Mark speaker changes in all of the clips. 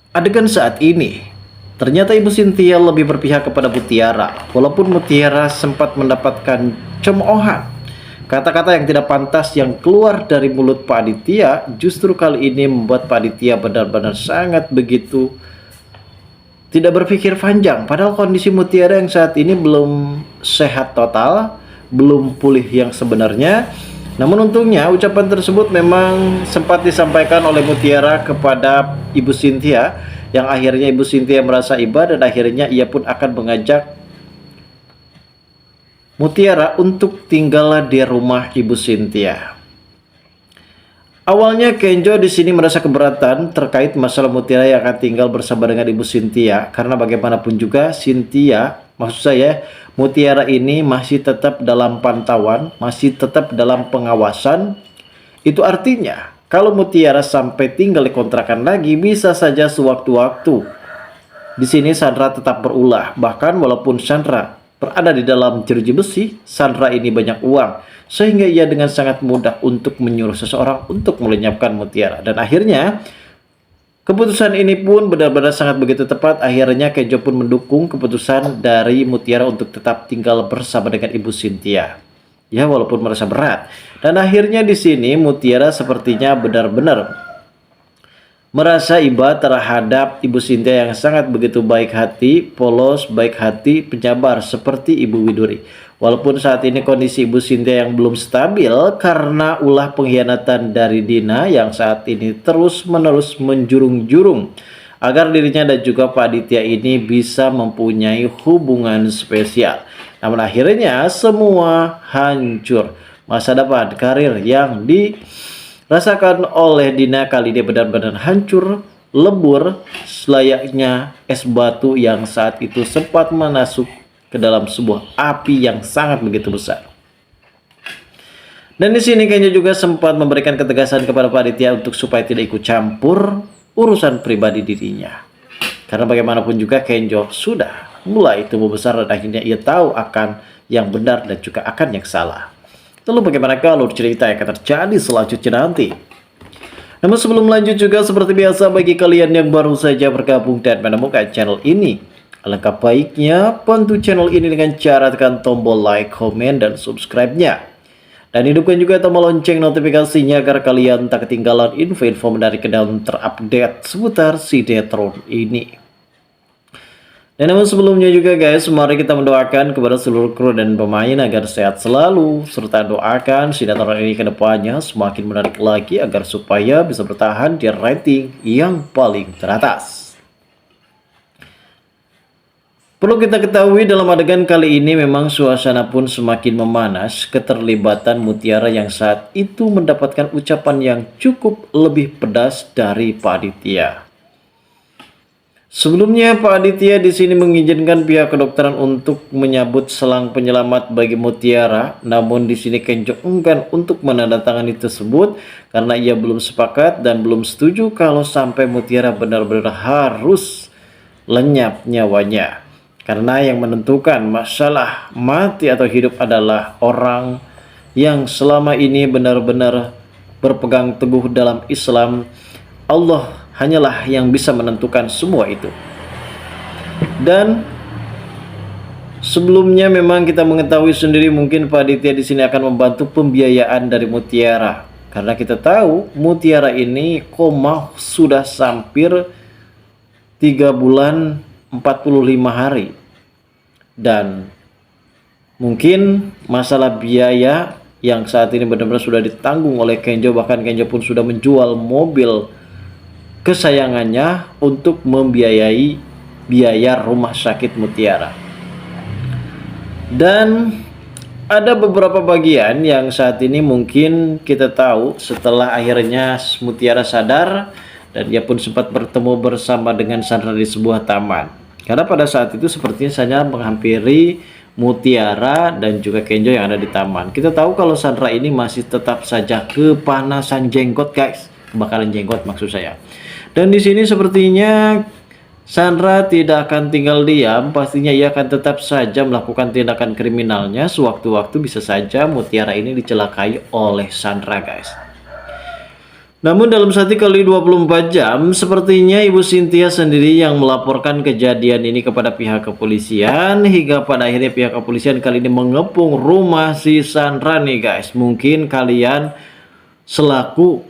Speaker 1: Adegan saat ini, ternyata Ibu Cynthia lebih berpihak kepada Mutiara, walaupun Mutiara sempat mendapatkan cemoohan. Kata-kata yang tidak pantas yang keluar dari mulut Pak Aditya justru kali ini membuat Pak Aditya benar-benar sangat begitu tidak berpikir panjang. Padahal kondisi Mutiara yang saat ini belum sehat total, belum pulih yang sebenarnya. Namun untungnya ucapan tersebut memang sempat disampaikan oleh Mutiara kepada Ibu Cynthia, yang akhirnya Ibu Cynthia merasa iba dan akhirnya ia pun akan mengajak Mutiara untuk tinggal di rumah Ibu Cynthia. Awalnya Kenjo di sini merasa keberatan terkait masalah Mutiara yang akan tinggal bersama dengan Ibu Cynthia, karena bagaimanapun juga Cynthia, maksud saya Mutiara ini masih tetap dalam pantauan, masih tetap dalam pengawasan. Itu artinya kalau Mutiara sampai tinggal di kontrakan lagi, bisa saja sewaktu-waktu di sini Sandra tetap berulah. Bahkan walaupun Sandra berada di dalam jeruji besi, Sandra ini banyak uang, sehingga ia dengan sangat mudah untuk menyuruh seseorang untuk melenyapkan Mutiara. Dan akhirnya keputusan ini pun benar-benar sangat begitu tepat. Akhirnya Kenjo pun mendukung keputusan dari Mutiara untuk tetap tinggal bersama dengan Ibu Cynthia. Ya, walaupun merasa berat. Dan akhirnya di sini Mutiara sepertinya benar-benar merasa iba terhadap Ibu Cynthia yang sangat begitu baik hati, polos, baik hati, penyabar seperti Ibu Widuri. Walaupun saat ini kondisi Ibu Cynthia yang belum stabil karena ulah pengkhianatan dari Dina yang saat ini terus-menerus menjurung-jurung agar dirinya dan juga Pak Aditya ini bisa mempunyai hubungan spesial. Namun akhirnya semua hancur. Masa depan karir yang dirasakan oleh Dina kali ini benar-benar hancur, lebur, selayaknya es batu yang saat itu sempat masuk ke dalam sebuah api yang sangat begitu besar. Dan di sini Kenjo juga sempat memberikan ketegasan kepada Pak Aditya untuk supaya tidak ikut campur urusan pribadi dirinya. Karena bagaimanapun juga Kenjo sudah mulai tumbuh besar dan akhirnya ia tahu akan yang benar dan juga akan yang salah. Lalu bagaimana kalau cerita yang akan terjadi selanjutnya nanti? Namun sebelum lanjut juga seperti biasa bagi kalian yang baru saja bergabung dan menemukan channel ini, alangkah baiknya bantu channel ini dengan cara tekan tombol like, komen, dan subscribe-nya. Dan hidupkan juga tombol lonceng notifikasinya agar kalian tak ketinggalan info-info menarik dan terupdate seputar sinetron ini. Dan namun sebelumnya juga guys, mari kita mendoakan kepada seluruh kru dan pemain agar sehat selalu, serta doakan sinetron ini ke depannya semakin menarik lagi agar supaya bisa bertahan di rating yang paling teratas. Perlu kita ketahui dalam adegan kali ini memang suasana pun semakin memanas. Keterlibatan Mutiara yang saat itu mendapatkan ucapan yang cukup lebih pedas dari Pak Aditya. Sebelumnya Pak Aditya di sini mengizinkan pihak kedokteran untuk menyabut selang penyelamat bagi Mutiara, namun di sini Kenjo enggan untuk menandatangani tersebut karena ia belum sepakat dan belum setuju kalau sampai Mutiara benar-benar harus lenyap nyawanya. Karena yang menentukan masalah mati atau hidup adalah orang yang selama ini benar-benar berpegang teguh dalam Islam. Allah hanyalah yang bisa menentukan semua itu. Dan sebelumnya memang kita mengetahui sendiri mungkin Pak Aditya di sini akan membantu pembiayaan dari Mutiara. Karena kita tahu Mutiara ini koma sudah hampir 3 bulan 45 hari. Dan mungkin masalah biaya yang saat ini benar-benar sudah ditanggung oleh Kenjo. Bahkan Kenjo pun sudah menjual mobil kesayangannya untuk membiayai biaya rumah sakit Mutiara. Dan ada beberapa bagian yang saat ini mungkin kita tahu setelah akhirnya Mutiara sadar dan dia pun sempat bertemu bersama dengan Sandra di sebuah taman. Karena pada saat itu sepertinya Sandra menghampiri Mutiara dan juga Kenjo yang ada di taman. Kita tahu kalau Sandra ini masih tetap saja kepanasan jenggot guys, kebakaran jenggot maksud saya. Dan di sini sepertinya Sandra tidak akan tinggal diam, pastinya ia akan tetap saja melakukan tindakan kriminalnya. Sewaktu-waktu bisa saja Mutiara ini dicelakai oleh Sandra guys. Namun dalam 1 kali 24 jam, sepertinya Ibu Cynthia sendiri yang melaporkan kejadian ini kepada pihak kepolisian, hingga pada akhirnya pihak kepolisian kali ini mengepung rumah si Sandra nih guys. Mungkin kalian selaku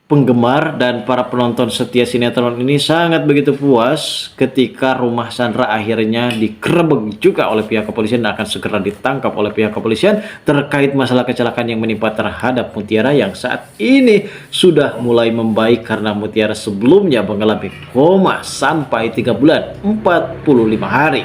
Speaker 1: penggemar dan para penonton setia sinetron ini sangat begitu puas ketika rumah Sandra akhirnya digerebek juga oleh pihak kepolisian dan akan segera ditangkap oleh pihak kepolisian terkait masalah kecelakaan yang menimpa terhadap Mutiara yang saat ini sudah mulai membaik karena Mutiara sebelumnya mengalami koma sampai 3 bulan 45 hari.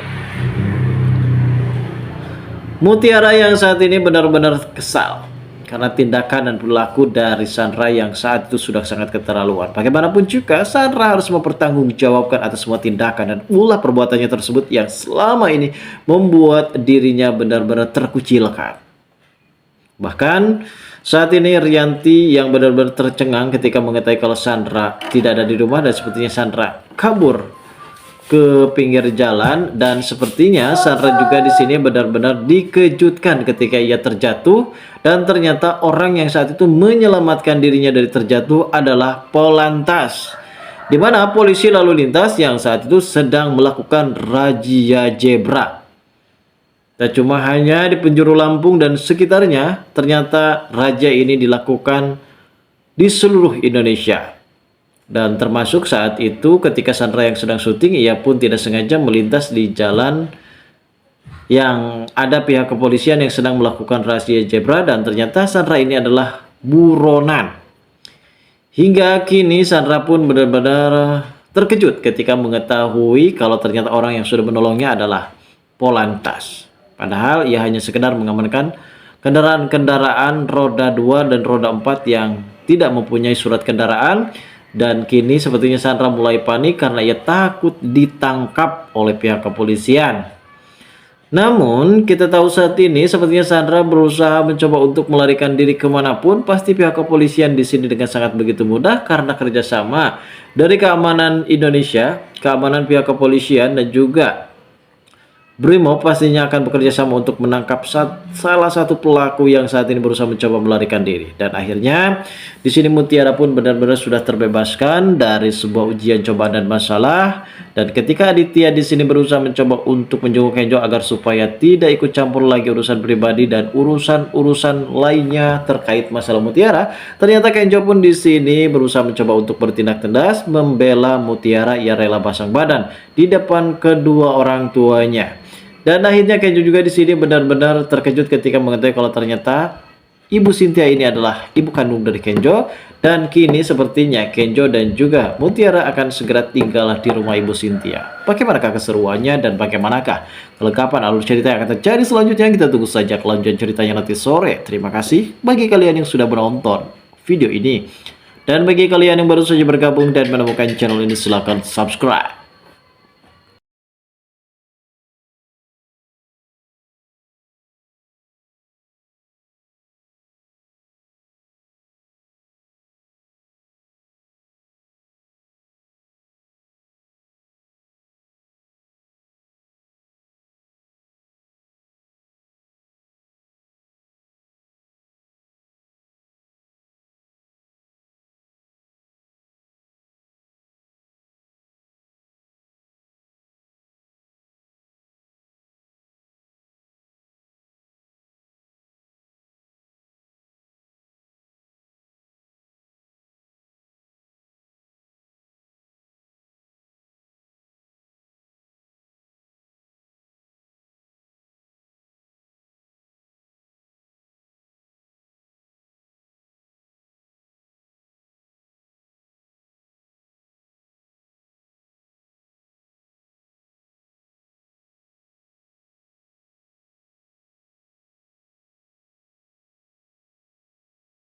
Speaker 1: Mutiara yang saat ini benar-benar kesal karena tindakan dan perilaku dari Sandra yang saat itu sudah sangat keterlaluan. Bagaimanapun juga, Sandra harus mempertanggungjawabkan atas semua tindakan dan ulah perbuatannya tersebut yang selama ini membuat dirinya benar-benar terkucilkan. Bahkan saat ini Rianti yang benar-benar tercengang ketika mengetahui kalau Sandra tidak ada di rumah dan sepertinya Sandra kabur ke pinggir jalan, dan sepertinya Sandra juga di sini benar-benar dikejutkan ketika ia terjatuh dan ternyata orang yang saat itu menyelamatkan dirinya dari terjatuh adalah Polantas, di mana polisi lalu lintas yang saat itu sedang melakukan razia zebra. Tak cuma hanya di penjuru Lampung dan sekitarnya, ternyata razia ini dilakukan di seluruh Indonesia. Dan termasuk saat itu ketika Sandra yang sedang syuting, ia pun tidak sengaja melintas di jalan yang ada pihak kepolisian yang sedang melakukan razia zebra, dan ternyata Sandra ini adalah buronan. Hingga kini Sandra pun benar-benar terkejut ketika mengetahui kalau ternyata orang yang sudah menolongnya adalah Polantas. Padahal ia hanya sekedar mengamankan kendaraan-kendaraan roda 2 dan roda 4 yang tidak mempunyai surat kendaraan. Dan kini sepertinya Sandra mulai panik karena ia takut ditangkap oleh pihak kepolisian. Namun kita tahu saat ini sepertinya Sandra berusaha mencoba untuk melarikan diri kemanapun. Pasti pihak kepolisian di sini dengan sangat begitu mudah karena kerjasama dari keamanan Indonesia, keamanan pihak kepolisian dan juga Brimob pastinya akan bekerja sama untuk menangkap salah satu pelaku yang saat ini berusaha mencoba melarikan diri. Dan akhirnya di sini Mutiara pun benar-benar sudah terbebaskan dari sebuah ujian cobaan dan masalah. Dan ketika Aditya di sini berusaha mencoba untuk menjenguk Kenjo agar supaya tidak ikut campur lagi urusan pribadi dan urusan-urusan lainnya terkait masalah Mutiara, ternyata Kenjo pun di sini berusaha mencoba untuk bertindak tegas membela Mutiara. Ia rela pasang badan di depan kedua orang tuanya. Dan akhirnya Kenjo juga di sini benar-benar terkejut ketika mengetahui kalau ternyata Ibu Cynthia ini adalah ibu kandung dari Kenjo. Dan kini sepertinya Kenjo dan juga Mutiara akan segera tinggal di rumah Ibu Cynthia. Bagaimanakah keseruannya dan bagaimanakah kelengkapan alur cerita yang akan terjadi selanjutnya? Kita tunggu saja kelanjutan ceritanya nanti sore. Terima kasih bagi kalian yang sudah menonton video ini. Dan bagi kalian yang baru saja bergabung dan menemukan channel ini, silahkan subscribe.